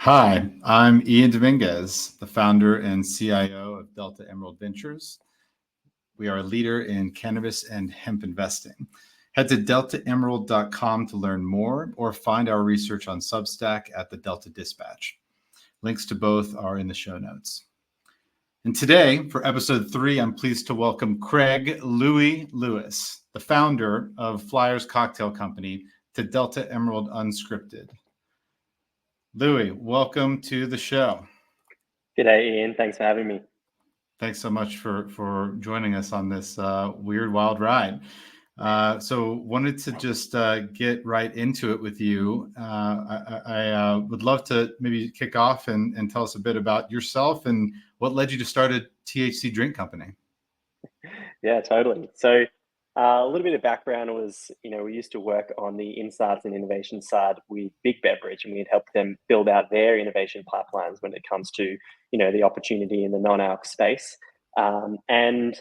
Hi, I'm Ian Dominguez, the founder and CIO of Delta Emerald Ventures. We are a leader in cannabis and hemp investing. Head to deltaemerald.com to learn more or find our research on Substack at the Delta Dispatch. Links to both are in the show notes. And today, for episode 3, I'm pleased to welcome Craig Lewie Lewis, the founder of Flyers Cocktail Company, to Delta Emerald Unscripted. Lewie, welcome to the show. G'day, Ian. Thanks for having me. Thanks so much for joining us on this weird, wild ride. So wanted to just get right into it with you. I would love to maybe kick off and tell us a bit about yourself and what led you to start a THC drink company. Yeah, totally. So a little bit of background was, we used to work on the insights and innovation side with Big Beverage, and we'd help them build out their innovation pipelines when it comes to, the opportunity in the non-alc space. And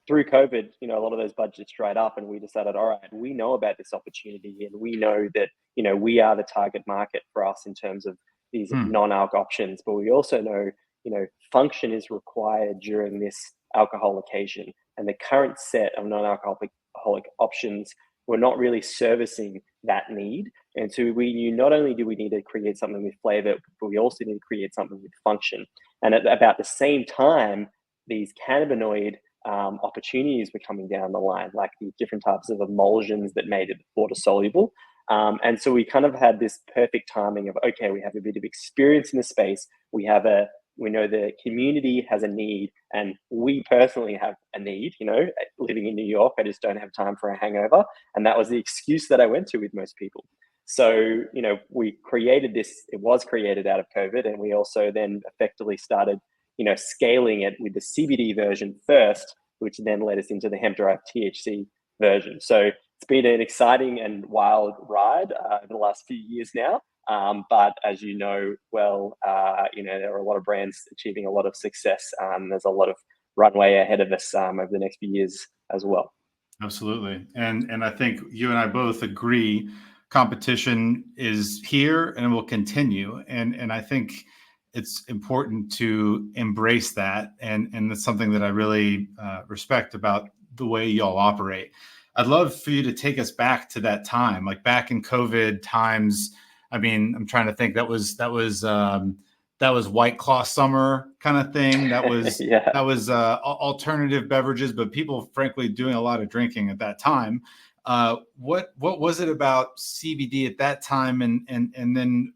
through COVID, a lot of those budgets dried up, and we decided, all right, we know about this opportunity, and we know that, we are the target market for us in terms of these non-alc options. But we also know, function is required during this alcohol occasion, and the current set of non-alcoholic options were not really servicing that need. And so we knew not only do we need to create something with flavor, but we also need to create something with function. And at about the same time, these cannabinoid opportunities were coming down the line, like the different types of emulsions that made it water soluble. And so we kind of had this perfect timing of, okay, we have a bit of experience in the space. We know the community has a need, and we personally have a need. Living in New York, I just don't have time for a hangover. And that was the excuse that I went to with most people. So, we created this, it was created out of COVID. And we also then effectively started, scaling it with the CBD version first, which then led us into the hemp-derived THC version. So it's been an exciting and wild ride over the last few years now. But as you know, well, there are a lot of brands achieving a lot of success. There's a lot of runway ahead of us over the next few years as well. Absolutely. And I think you and I both agree competition is here and will continue. And I think it's important to embrace that. And that's something that I really respect about the way y'all operate. I'd love for you to take us back to that time, like back in COVID times. I mean, I'm trying to think. That was White Claw summer kind of thing. That was that was alternative beverages, but people, frankly, doing a lot of drinking at that time. What was it about CBD at that time, and then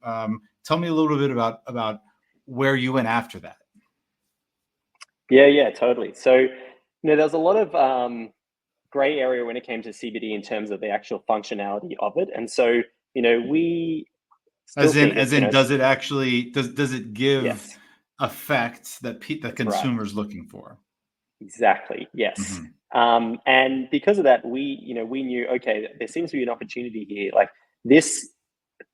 tell me a little bit about where you went after that. Yeah, totally. So there's a lot of gray area when it came to CBD in terms of the actual functionality of it, and so we. Does it give effects that the consumer is looking for? Exactly. Yes. Mm-hmm. And because of that, we knew, okay, there seems to be an opportunity here. Like this,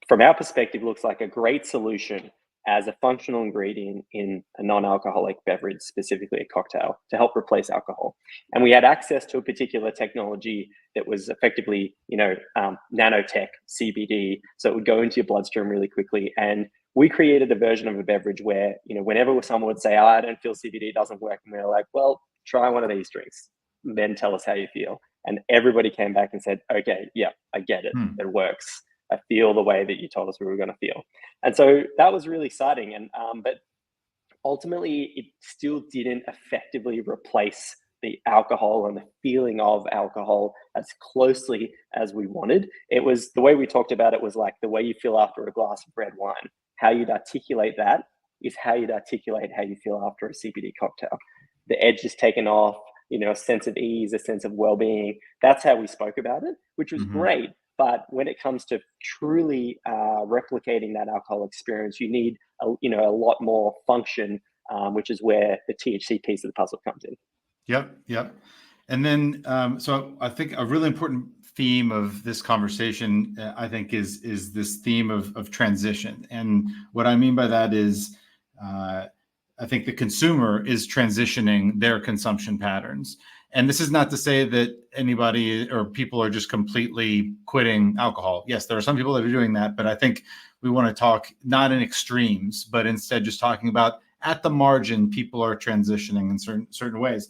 from our perspective, looks like a great solution as a functional ingredient in a non-alcoholic beverage, specifically a cocktail, to help replace alcohol. And we had access to a particular technology that was effectively, nanotech CBD. So it would go into your bloodstream really quickly. And we created a version of a beverage where, whenever someone would say, oh, I don't feel CBD, doesn't work. And we were like, well, try one of these drinks, then tell us how you feel. And everybody came back and said, okay, yeah, I get it. It works. I feel the way that you told us we were going to feel. And so that was really exciting. And but ultimately, it still didn't effectively replace the alcohol and the feeling of alcohol as closely as we wanted. It was the way we talked about it was like the way you feel after a glass of red wine. How you'd articulate that is how you'd articulate how you feel after a CBD cocktail. The edge is taken off, a sense of ease, a sense of well-being. That's how we spoke about it, which was great. But when it comes to truly replicating that alcohol experience, you need a lot more function, which is where the THC piece of the puzzle comes in. Yep. And then, so I think a really important theme of this conversation, I think, is this theme of transition. And what I mean by that is, I think the consumer is transitioning their consumption patterns. And this is not to say that anybody or people are just completely quitting alcohol. Yes, there are some people that are doing that, but I think we want to talk not in extremes, but instead just talking about at the margin, people are transitioning in certain ways.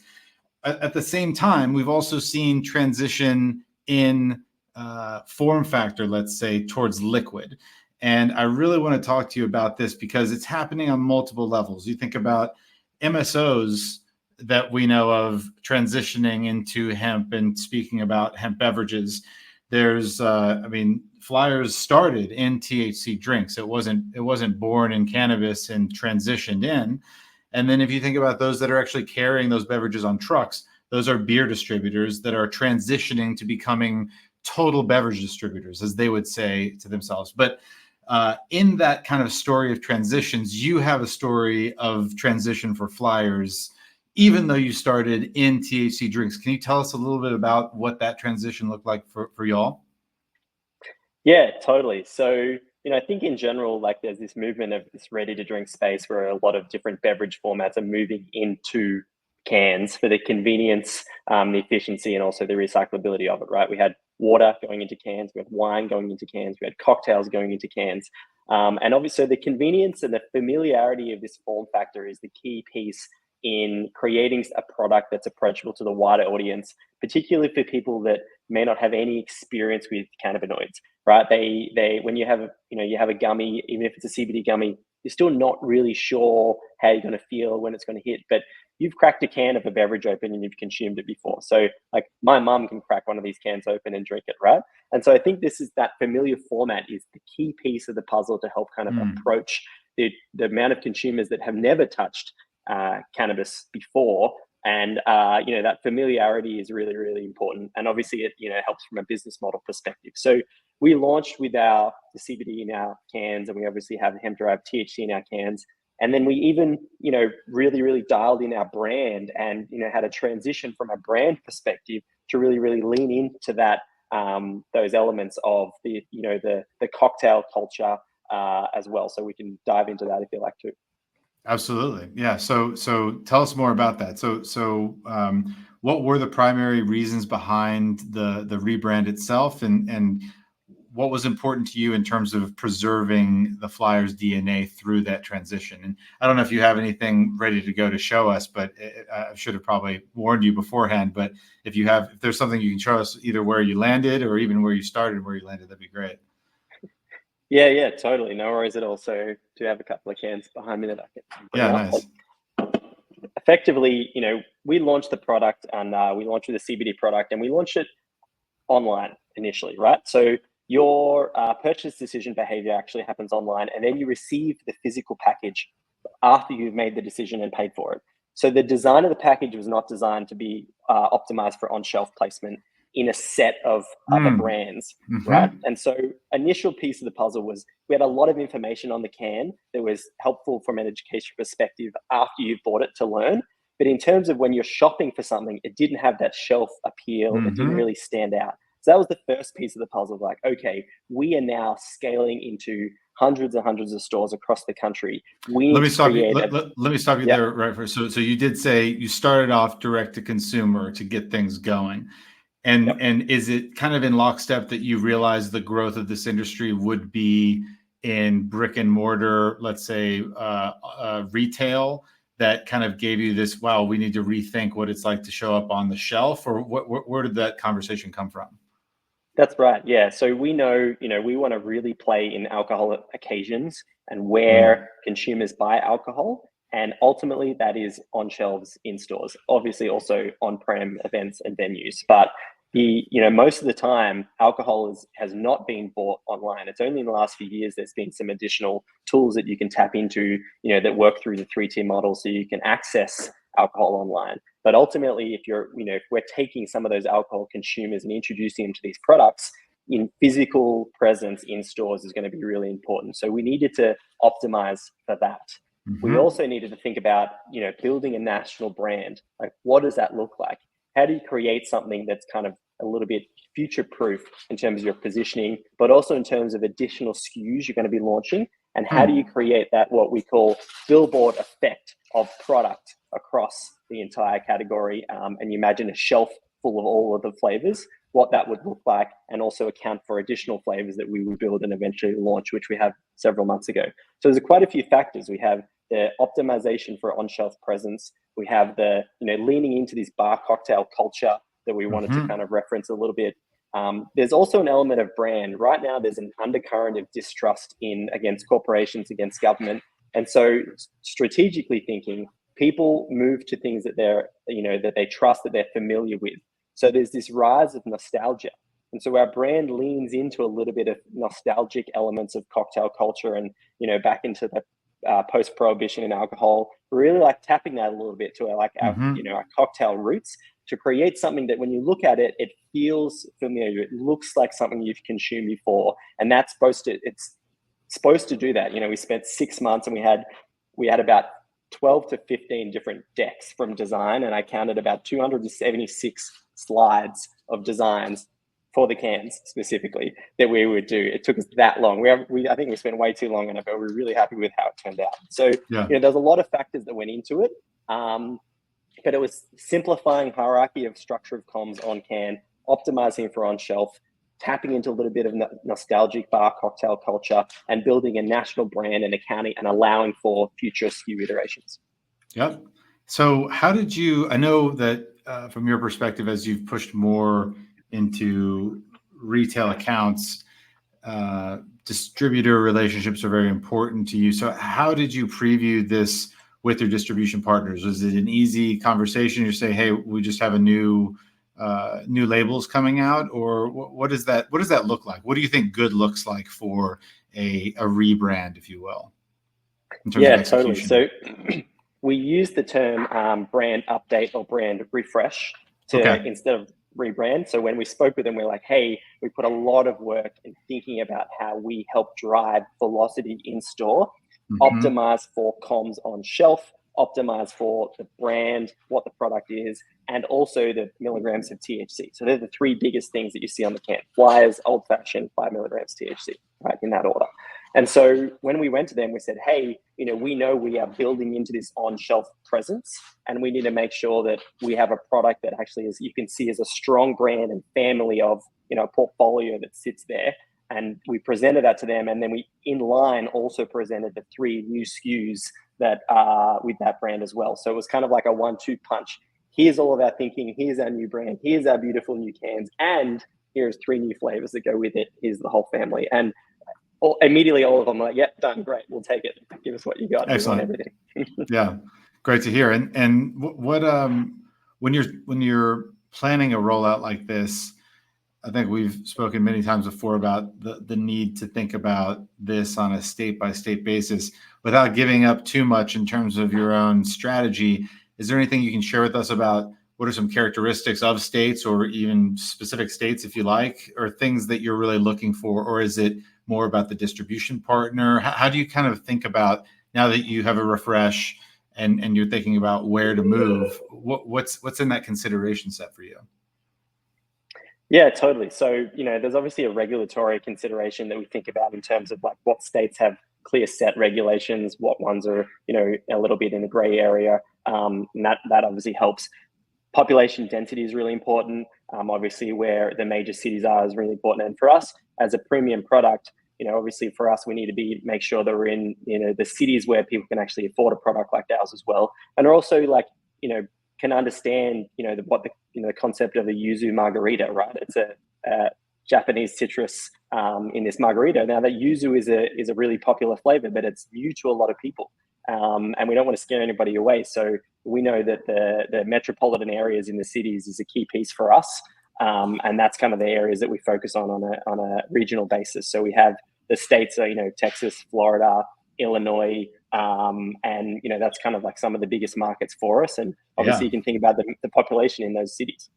At the same time, we've also seen transition in form factor, let's say, towards liquid. And I really want to talk to you about this because it's happening on multiple levels. You think about MSOs that we know of transitioning into hemp, and speaking about hemp beverages, there's Flyers started in THC drinks. It wasn't born in cannabis and transitioned in. And then if you think about those that are actually carrying those beverages on trucks, those are beer distributors that are transitioning to becoming total beverage distributors, as they would say to themselves. But in that kind of story of transitions, you have a story of transition for Flyers, even though you started in THC drinks. Can you tell us a little bit about what that transition looked like for y'all? Yeah, totally. So, I think in general, like there's this movement of this ready to drink space where a lot of different beverage formats are moving into cans for the convenience, the efficiency, and also the recyclability of it, right? We had water going into cans, we had wine going into cans, we had cocktails going into cans. And obviously the convenience and the familiarity of this form factor is the key piece in creating a product that's approachable to the wider audience, particularly for people that may not have any experience with cannabinoids, right? They when you have a gummy, even if it's a CBD gummy, you're still not really sure how you're going to feel when it's going to hit, but you've cracked a can of a beverage open and you've consumed it before. So like my mum can crack one of these cans open and drink it, right? And so I think this is that familiar format is the key piece of the puzzle to help kind of approach the amount of consumers that have never touched cannabis before. And that familiarity is really, really important. And obviously it helps from a business model perspective. So we launched with the CBD in our cans, and we obviously have hemp-derived THC in our cans. And then we even, really, really dialed in our brand and, had a transition from a brand perspective to really, really lean into that, those elements of the cocktail culture as well. So we can dive into that if you like to. Absolutely. Yeah. So tell us more about that. So what were the primary reasons behind the rebrand itself, and what was important to you in terms of preserving the Flyers DNA through that transition? And I don't know if you have anything ready to go to show us, but I should have probably warned you beforehand. But if there's something you can show us, either where you landed or even where you started, where you landed, that'd be great. Yeah, totally. No worries at all. So do have a couple of cans behind me that I can bring up. Nice. Effectively, we launched the product and we launched with a CBD product, and we launched it online initially, right? So your purchase decision behavior actually happens online, and then you receive the physical package after you've made the decision and paid for it. So the design of the package was not designed to be optimized for on-shelf placement in a set of other brands, right? And so initial piece of the puzzle was we had a lot of information on the can that was helpful from an education perspective after you bought it to learn. But in terms of when you're shopping for something, it didn't have that shelf appeal. It didn't really stand out. So that was the first piece of the puzzle. Like, okay, we are now scaling into hundreds and hundreds of stores across the country. Let me stop you. Let me stop you there, right? So you did say you started off direct to consumer to get things going. And is it kind of in lockstep that you realized the growth of this industry would be in brick and mortar, let's say retail, that kind of gave you this, wow, we need to rethink what it's like to show up on the shelf? Or where did that conversation come from? That's right. Yeah. So we know, we want to really play in alcohol occasions and where consumers buy alcohol. And ultimately that is on shelves in stores, obviously also on-prem events and venues. But most of the time alcohol has not been bought online. It's only in the last few years there's been some additional tools that you can tap into, that work through the 3-tier model so you can access alcohol online. But ultimately, if we're taking some of those alcohol consumers and introducing them to these products, in physical presence in stores is going to be really important. So we needed to optimize for that. We also needed to think about, building a national brand. Like, what does that look like? How do you create something that's kind of a little bit future-proof in terms of your positioning, but also in terms of additional SKUs you're going to be launching? And how do you create that, what we call billboard effect of product across the entire category, and you imagine a shelf full of all of the flavors, what that would look like, and also account for additional flavors that we would build and eventually launch, which we have several months ago. So there's quite a few factors. We have the optimization for on-shelf presence. We have the, leaning into this bar cocktail culture that we wanted to kind of reference a little bit. There's also an element of brand. Right now, there's an undercurrent of distrust against corporations, against government. And so strategically thinking, people move to things that that they trust, that they're familiar with. So there's this rise of nostalgia. And so our brand leans into a little bit of nostalgic elements of cocktail culture and, back into the post-prohibition in alcohol, really like tapping that a little bit to our cocktail roots to create something that when you look at it, it feels familiar. It looks like something you've consumed before. And it's supposed to do that. We spent 6 months and we had about 12 to 15 different decks from design. And I counted about 276 slides of designs for the cans specifically that we would do. It took us that long. I think we spent way too long on it, but we're really happy with how it turned out. So, there's a lot of factors that went into it. But it was simplifying hierarchy of structure of comms on can, optimizing for on shelf, tapping into a little bit of nostalgic bar cocktail culture, and building a national brand and accounting and allowing for future SKU iterations. Yep. So how did you, I know that from your perspective, as you've pushed more into retail accounts, distributor relationships are very important to you. So how did you preview this with your distribution partners? Was it an easy conversation? You say, hey, we just have a new labels coming out, or what does that look like? What do you think good looks like for a rebrand, if you will? In terms of execution? Totally. So we use the term brand update or brand refresh instead of rebrand. So when we spoke with them, we're like, hey, we put a lot of work in thinking about how we help drive velocity in store, optimize for comms on shelf, optimize for the brand, what the product is, and also the milligrams of THC. So they're the three biggest things that you see on the can. Flyers, old fashioned, 5 milligrams THC, right, in that order. And so when we went to them, we said, hey, we know we are building into this on-shelf presence, and we need to make sure that we have a product that actually is, you can see as a strong brand and family of, portfolio that sits there. And we presented that to them. And then we, in line, also presented the 3 new SKUs that are with that brand as well. So it was kind of like a 1-2 punch. Here's all of our thinking. Here's our new brand. Here's our beautiful new cans. And here's 3 new flavors that go with it. Here's the whole family. And immediately all of them are like, yep, done, great, we'll take it. Give us what you got. Excellent. Everything. Yeah, great to hear. And what when you're planning a rollout like this, I think we've spoken many times before about the need to think about this on a state-by-state basis without giving up too much in terms of your own strategy. Is there anything you can share with us about what are some characteristics of states, or even specific states, if you like, or things that you're really looking for? Or is it more about the distribution partner? How do you kind of think about, now that you have a refresh and you're thinking about where to move, what's in that consideration set for you? Yeah, totally. So, there's obviously a regulatory consideration that we think about in terms of like what states have clear set regulations, what ones are, a little bit in the gray area. And that obviously helps. Population density is really important. Obviously, where the major cities are is really important. And for us as a premium product, obviously for us, we need to make sure that we're in, the cities where people can actually afford a product like ours as well. And are also like, can understand, the concept of a yuzu margarita, right? It's a Japanese citrus in this margarita. Now that yuzu is a really popular flavor, but it's new to a lot of people. And we don't want to scare anybody away. So we know that the metropolitan areas in the cities is a key piece for us. And that's kind of the areas that we focus on a regional basis. So we have the states, Texas, Florida, Illinois, and that's kind of like some of the biggest markets for us. And obviously you can think about the population in those cities.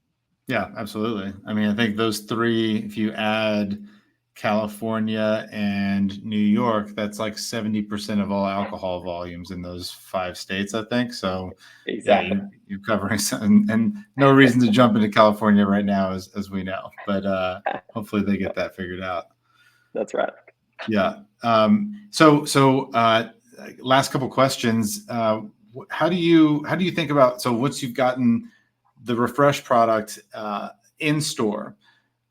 Yeah, absolutely. I mean, I think those 3, if you add California and New York, that's like 70% of all alcohol volumes in those 5 states, I think. So exactly. Yeah, you're covering some, and no reason to jump into California right now, as we know, but hopefully they get that figured out. That's right. Yeah. So last couple questions. how do you think about, so once you've gotten the refresh product in store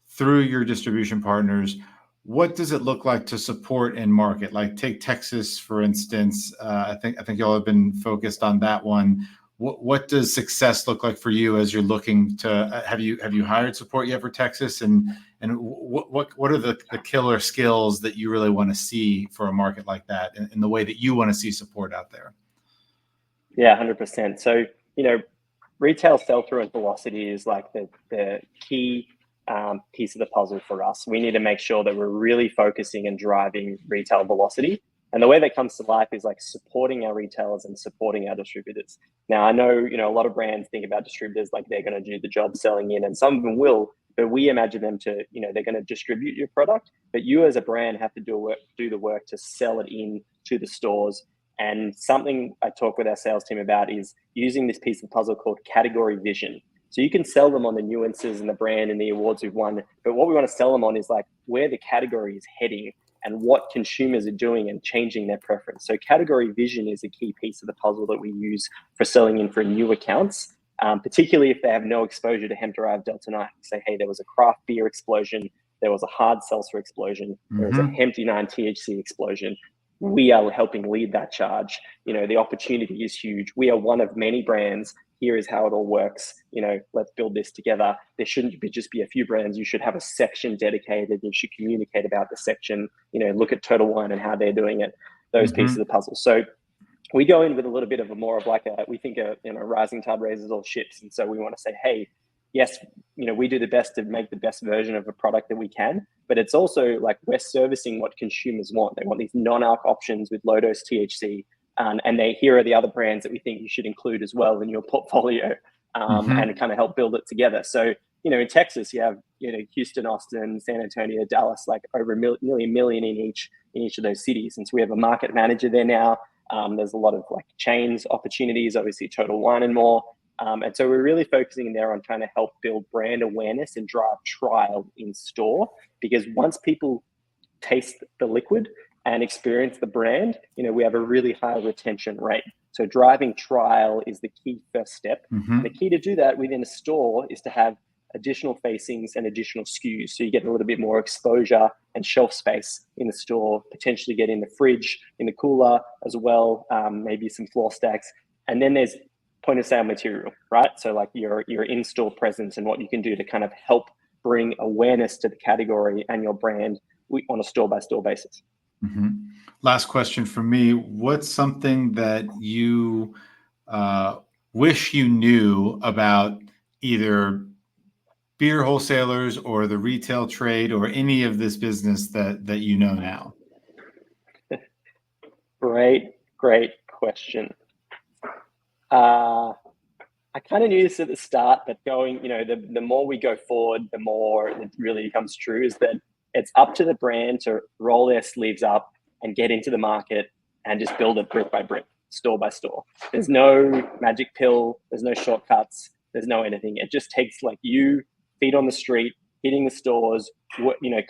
through your distribution partners, what does it look like to support in market? Like take Texas, for instance. I think y'all have been focused on that one. What does success look like for you as you're looking to, have you hired support yet for Texas? And what are the killer skills that you really want to see for a market like that, in the way that you want to see support out there? Yeah, 100%. So, retail sell-through and velocity is like the key piece of the puzzle for us. We need to make sure that we're really focusing and driving retail velocity. And the way that comes to life is like supporting our retailers and supporting our distributors. Now, I know, a lot of brands think about distributors like they're going to do the job selling in, and some of them will, but we imagine them to, they're going to distribute your product, but you as a brand have to do the work to sell it in to the stores. And something I talk with our sales team about is using this piece of the puzzle called category vision. So you can sell them on the nuances and the brand and the awards we've won, but what we want to sell them on is like where the category is heading and what consumers are doing and changing their preference. So category vision is a key piece of the puzzle that we use for selling in for new accounts, particularly if they have no exposure to hemp-derived Delta-9. Say, hey, there was a craft beer explosion, there was a hard seltzer explosion, there was a hemp-9 THC explosion. We are helping lead that charge. The opportunity is huge. We are one of many brands. Here is how it all works. Let's build this together. There shouldn't just be a few brands. You should have a section dedicated. You should communicate about the section. Look at Total Wine and how they're doing it. Those pieces of the puzzle. So we go in with a little bit of we think a rising tide raises all ships. And so we want to say, hey, yes, we do the best to make the best version of a product that we can, but it's also like we're servicing what consumers want. They want these non-alc options with low dose THC. And here are the other brands that we think you should include as well in your portfolio, and kind of help build it together. So, in Texas, you have, Houston, Austin, San Antonio, Dallas, like over nearly a million in each of those cities. And so we have a market manager there now. There's a lot of like chains opportunities, obviously Total Wine and more. And so we're really focusing there on trying to help build brand awareness and drive trial in store, because once people taste the liquid and experience the brand, we have a really high retention rate. So driving trial is the key first step. And the key to do that within a store is to have additional facings and additional SKUs. So you get a little bit more exposure and shelf space in the store, potentially get in the fridge, in the cooler as well, maybe some floor stacks. And then there's point of sale material, right? So like your in-store presence and what you can do to kind of help bring awareness to the category and your brand on a store-by-store basis. Last question for me. What's something that you wish you knew about either beer wholesalers or the retail trade or any of this business that you know now? Great question. I kind of knew this at the start, but going, the more we go forward, the more it really becomes true, is that it's up to the brand to roll their sleeves up and get into the market and just build it brick by brick, store by store. There's no magic pill. There's no shortcuts. There's no anything. It just takes like you, feet on the street, hitting the stores,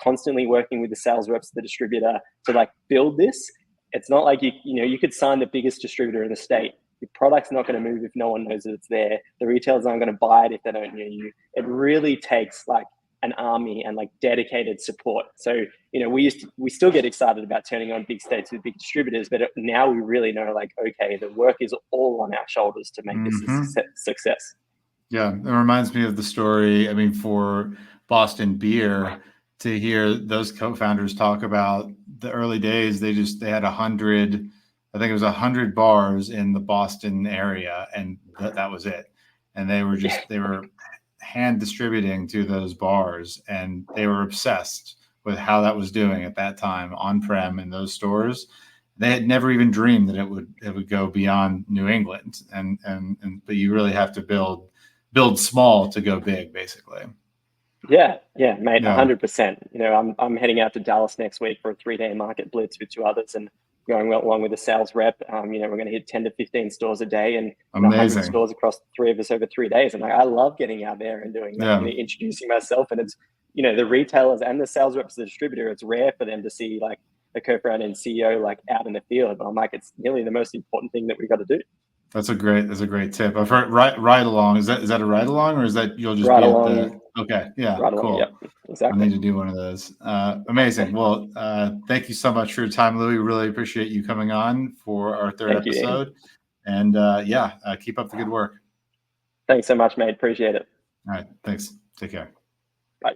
constantly working with the sales reps, the distributor to like build this. It's not like you could sign the biggest distributor in the state. Your product's not going to move if no one knows that it's there. The retailers aren't going to buy it if they don't know you. It really takes like an army and like dedicated support. So, we still get excited about turning on big states with big distributors, but now we really know like, okay, the work is all on our shoulders to make this a success. Yeah. It reminds me of the story. I mean, for Boston Beer, to hear those co-founders talk about the early days, they had 100, I think it was 100 bars in the Boston area, and that was it. And they were hand distributing to those bars, and they were obsessed with how that was doing at that time on-prem in those stores. They had never even dreamed that it would go beyond New England, but you really have to build small to go big, basically. Yeah, mate, 100%. I'm heading out to Dallas next week for a 3-day market blitz with 2 others, and going along with a sales rep. We're going to hit 10 to 15 stores a day and 100 stores across the 3 of us over 3 days. And I love getting out there and doing that, introducing myself. And it's, the retailers and the sales reps, the distributor, it's rare for them to see like a co-founder and CEO like out in the field. But I'm like, it's nearly the most important thing that we've got to do. That's a great tip. I've heard ride along. Is that a ride along, or is that you'll just Right be at along, the? Okay, yeah, right along. cool. Yep, I exactly. need to do one of those. Amazing. Well, thank you so much for your time, Louis. Really appreciate you coming on for our third Thank you, Ian. episode. And keep up the good work. Thanks so much, mate. Appreciate it. All right, thanks. Take care. Bye.